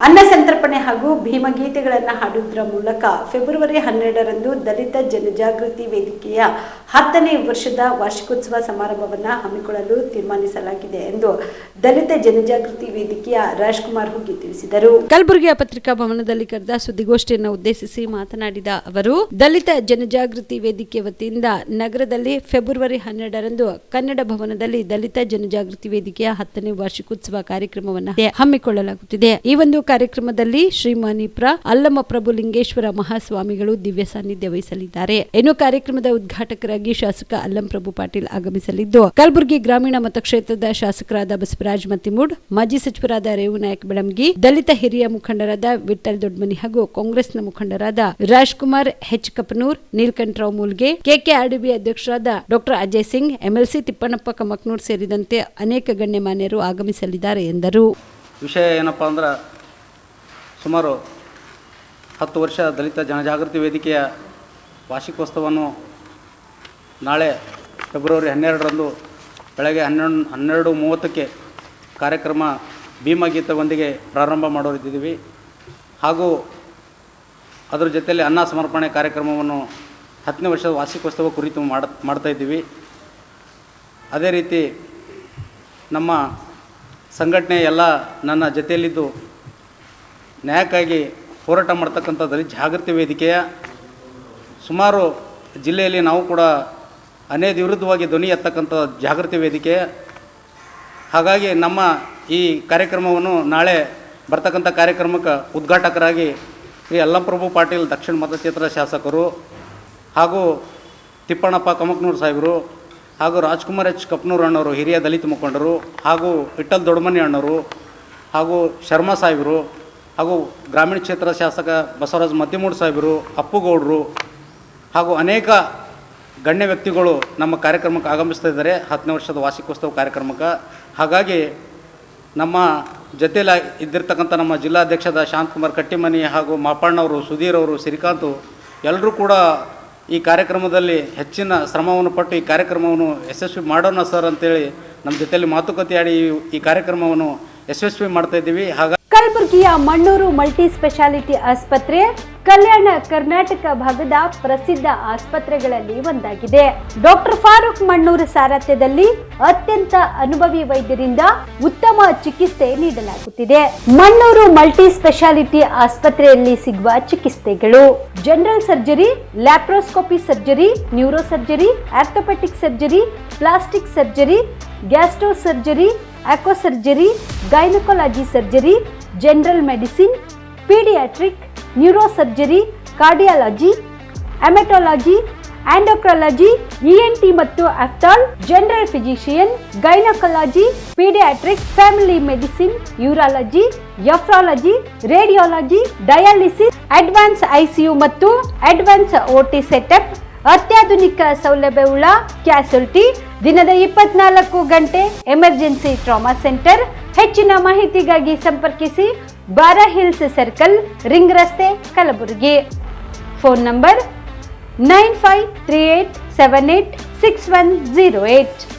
ಅನ್ನ ಸಂತರ್ಪಣೆ ಹಾಗೂ ಭೀಮಗೀತೆಗಳನ್ನು ಹಾಡುವುದರ ಮೂಲಕ ಫೆಬ್ರವರಿ 12ರಂದು ದಲಿತ ಜನಜಾಗೃತಿ ವೇದಿಕೆಯ 10ನೇ ವರ್ಷದ ವಾರ್ಷಿಕೋತ್ಸವ ಸಮಾರಂಭವನ್ನು ಹಮ್ಮಿಕೊಳ್ಳಲು ತೀರ್ಮಾನಿಸಲಾಗಿದೆ ಎಂದು ದಲಿತ ಜನಜಾಗೃತಿ ವೇದಿಕೆಯ ರಾಜ್ಕುಮಾರ್ ಹುಗ್ಗಿ ತಿಳಿಸಿದರು. ಕಲಬುರಗಿಯ ಪತ್ರಿಕಾ ಭವನದಲ್ಲಿ ಕರೆದ ಸುದ್ದಿಗೋಷ್ಠಿಯನ್ನು ಉದ್ದೇಶಿಸಿ ಮಾತನಾಡಿದ ಅವರು, ದಲಿತ ಜನಜಾಗೃತಿ ವೇದಿಕೆ ವತಿಯಿಂದ ನಗರದಲ್ಲಿ ಫೆಬ್ರವರಿ 12ರಂದು ಕನ್ನಡ ಭವನದಲ್ಲಿ ದಲಿತ ಜನಜಾಗೃತಿ ವೇದಿಕೆಯ 10ನೇ ವಾರ್ಷಿಕೋತ್ಸವ ಕಾರ್ಯಕ್ರಮವನ್ನು ಹಮ್ಮಿಕೊಳ್ಳಲಾಗುತ್ತಿದೆ. ಈ ಒಂದು ಕಾರ್ಯಕ್ರಮದಲ್ಲಿ ಶ್ರೀ ಮಣಿಪುರ ಅಲ್ಲಮ ಪ್ರಭು ಲಿಂಗೇಶ್ವರ ಮಹಾಸ್ವಾಮಿಗಳು ದಿವ್ಯ ಸಾನ್ನಿಧ್ಯ ವಹಿಸಲಿದ್ದಾರೆ. ಇನ್ನು ಕಾರ್ಯಕ್ರಮದ ಉದ್ಘಾಟಕರಾಗಿ ಶಾಸಕ ಅಲ್ಲಂ ಪ್ರಭು ಪಾಟೀಲ್ ಆಗಮಿಸಲಿದ್ದು, ಕಲಬುರಗಿ ಗ್ರಾಮೀಣ ಮತಕ್ಷೇತ್ರದ ಶಾಸಕರಾದ ಬಸವರಾಜ ಮತ್ತಿಮೂಡ್, ಮಾಜಿ ಸಚಿವರಾದ ರೇವುನಾಯಕ್ ಬೆಳಂಗಿ, ದಲಿತ ಹಿರಿಯ ಮುಖಂಡರಾದ ವಿಠ್ಠಲ್ ದೊಡ್ಮನಿ ಹಾಗೂ ಕಾಂಗ್ರೆಸ್ನ ಮುಖಂಡರಾದ ರಾಜ್ಕುಮಾರ್ ಹೆಚ್ ಕಪನೂರ್, ನೀಲಕಂಠರಾವ್ ಮೂಲ್ಗೆ, ಕೆಕೆಆರ್ಡಿಬಿ ಅಧ್ಯಕ್ಷರಾದ ಡಾಕ್ಟರ್ ಅಜಯ್ ಸಿಂಗ್, ಎಂಎಲ್ಸಿ ತಿಪ್ಪಣ್ಣಪ್ಪ ಕಮಕ್ನೂರ್ ಸೇರಿದಂತೆ ಅನೇಕ ಗಣ್ಯಮಾನ್ಯರು ಆಗಮಿಸಲಿದ್ದಾರೆ ಎಂದರು. ವಿಷಯ ಏನಪ್ಪಾ ಅಂದ್ರೆ, ಸುಮಾರು 10 ವರ್ಷ ದಲಿತ ಜನಜಾಗೃತಿ ವೇದಿಕೆಯ ವಾರ್ಷಿಕೋತ್ಸವವನ್ನು ನಾಳೆ ಫೆಬ್ರವರಿ 12ರಂದು ಬೆಳಗ್ಗೆ 12:30ಕ್ಕೆ ಕಾರ್ಯಕ್ರಮ ಭೀಮಗೀತೆಯೊಂದಿಗೆ ಪ್ರಾರಂಭ ಮಾಡೋರಿದ್ದೀವಿ. ಹಾಗೂ ಅದರ ಜೊತೆಯಲ್ಲಿ ಅನ್ನ ಸಮರ್ಪಣೆ ಕಾರ್ಯಕ್ರಮವನ್ನು 10ನೇ ವರ್ಷದ ವಾರ್ಷಿಕೋತ್ಸವ ಕುರಿತು ಮಾಡ್ತಾಯಿದ್ದೀವಿ. ಅದೇ ರೀತಿ ನಮ್ಮ ಸಂಘಟನೆ ಎಲ್ಲ ನನ್ನ ಜೊತೆಯಲ್ಲಿದ್ದು ನ್ಯಾಯಕ್ಕಾಗಿ ಹೋರಾಟ ಮಾಡ್ತಕ್ಕಂಥ ದಲಿತ ಜಾಗೃತಿ ವೇದಿಕೆಯ ಸುಮಾರು ಜಿಲ್ಲೆಯಲ್ಲಿ ನಾವು ಕೂಡ ಅನೇಕ ವಿರುದ್ಧವಾಗಿ ಧ್ವನಿ ಎತ್ತಕ್ಕಂಥ ಜಾಗೃತಿ ವೇದಿಕೆ. ಹಾಗಾಗಿ ನಮ್ಮ ಈ ಕಾರ್ಯಕ್ರಮವನ್ನು ನಾಳೆ ಬರ್ತಕ್ಕಂಥ ಕಾರ್ಯಕ್ರಮಕ್ಕೆ ಉದ್ಘಾಟಕರಾಗಿ ಶ್ರೀ ಅಲ್ಲಂಪ್ರಭು ಪಾಟೀಲ್ ದಕ್ಷಿಣ ಮತಕ್ಷೇತ್ರದ ಶಾಸಕರು ಹಾಗೂ ತಿಪ್ಪಣ್ಣಪ್ಪ ಕಮಕ್ನೂರ್ ಸಾಹೇಬರು ಹಾಗೂ ರಾಜ್ಕುಮಾರ್ ಹೆಚ್ ಕಪನೂರ್ ಅಣ್ಣವರು ಹಿರಿಯ ದಲಿತ ಮುಖಂಡರು ಹಾಗೂ ವಿಠ್ಠಲ್ ದೊಡ್ಮನಿ ಅಣ್ಣವರು ಹಾಗೂ ಶರ್ಮಾ ಸಾಹೇಬರು ಹಾಗೂ ಗ್ರಾಮೀಣ ಕ್ಷೇತ್ರದ ಶಾಸಕ ಬಸವರಾಜ ಮತ್ತಿಮೂಡ್ ಸಾಹೇಬರು, ಅಪ್ಪುಗೌಡರು ಹಾಗೂ ಅನೇಕ ಗಣ್ಯ ವ್ಯಕ್ತಿಗಳು ನಮ್ಮ ಕಾರ್ಯಕ್ರಮಕ್ಕೆ ಆಗಮಿಸ್ತಾ ಇದ್ದಾರೆ 10ನೇ ವರ್ಷದ ವಾರ್ಷಿಕೋತ್ಸವ ಕಾರ್ಯಕ್ರಮಕ್ಕೆ. ಹಾಗಾಗಿ ನಮ್ಮ ಜೊತೆಯಲ್ಲಿ ಇದ್ದಿರ್ತಕ್ಕಂಥ ನಮ್ಮ ಜಿಲ್ಲಾಧ್ಯಕ್ಷದ ಶಾಂತಕುಮಾರ್ ಕಟ್ಟಿಮನಿ ಹಾಗೂ ಮಾಪಣ್ಣವರು, ಸುಧೀರ್ ಅವರು, ಶ್ರೀಕಾಂತ್ ಎಲ್ಲರೂ ಕೂಡ ಈ ಕಾರ್ಯಕ್ರಮದಲ್ಲಿ ಹೆಚ್ಚಿನ ಶ್ರಮವನ್ನು ಪಟ್ಟು ಈ ಕಾರ್ಯಕ್ರಮವನ್ನು ಯಶಸ್ವಿ ಮಾಡೋಣ ಸರ್ ಅಂತೇಳಿ ನಮ್ಮ ಜೊತೆಯಲ್ಲಿ ಮಾತುಕತೆ ಆಡಿ ಈ ಕಾರ್ಯಕ್ರಮವನ್ನು ಯಶಸ್ವಿ ಮಾಡ್ತಾಯಿದ್ದೀವಿ. ಕಲಬುರಗಿಯ ಮಣ್ಣೂರು ಮಲ್ಟಿ ಸ್ಪೆಷಾಲಿಟಿ ಆಸ್ಪತ್ರೆ ಕಲ್ಯಾಣ ಕರ್ನಾಟಕ ಭಾಗದ ಪ್ರಸಿದ್ಧ ಆಸ್ಪತ್ರೆಗಳಲ್ಲಿ ಒಂದಾಗಿದೆ. ಡಾಕ್ಟರ್ ಫಾರೂಕ್ ಮಣ್ಣೂರು ಸಾರಥ್ಯದಲ್ಲಿ ಅತ್ಯಂತ ಅನುಭವಿ ವೈದ್ಯರಿಂದ ಉತ್ತಮ ಚಿಕಿತ್ಸೆ ನೀಡಲಾಗುತ್ತಿದೆ. ಮಣ್ಣೂರು ಮಲ್ಟಿ ಸ್ಪೆಷಾಲಿಟಿ ಆಸ್ಪತ್ರೆಯಲ್ಲಿ ಸಿಗುವ ಚಿಕಿತ್ಸೆಗಳು: general surgery, laparoscopy surgery, neuro surgery, orthopaedic surgery, plastic surgery, gastro surgery, aqua surgery, gynaecology surgery, general medicine, paediatric, neuro surgery, cardiology, haematology, endocrinology, ENT ಮತ್ತು ophthal, general physician, gynaecology, paediatric, family medicine, urology, nephrology, radiology, dialysis, advance ICU ಮತ್ತು advance OT setup, ಅತ್ಯಾಧುನಿಕ ಸೌಲಭ್ಯವುಳ್ಳ ಕ್ಯಾಸುಲಿಟಿ, ದಿನದ 24 ಗಂಟೆ emergency trauma centre. ಹೆಚ್ಚಿನ ಮಾಹಿತಿಗಾಗಿ ಸಂಪರ್ಕಿಸಿ ಬಾರಾ hills circle, ring ರಸ್ತೆ, ಕಲಬುರಗಿ. Phone number 9538786108.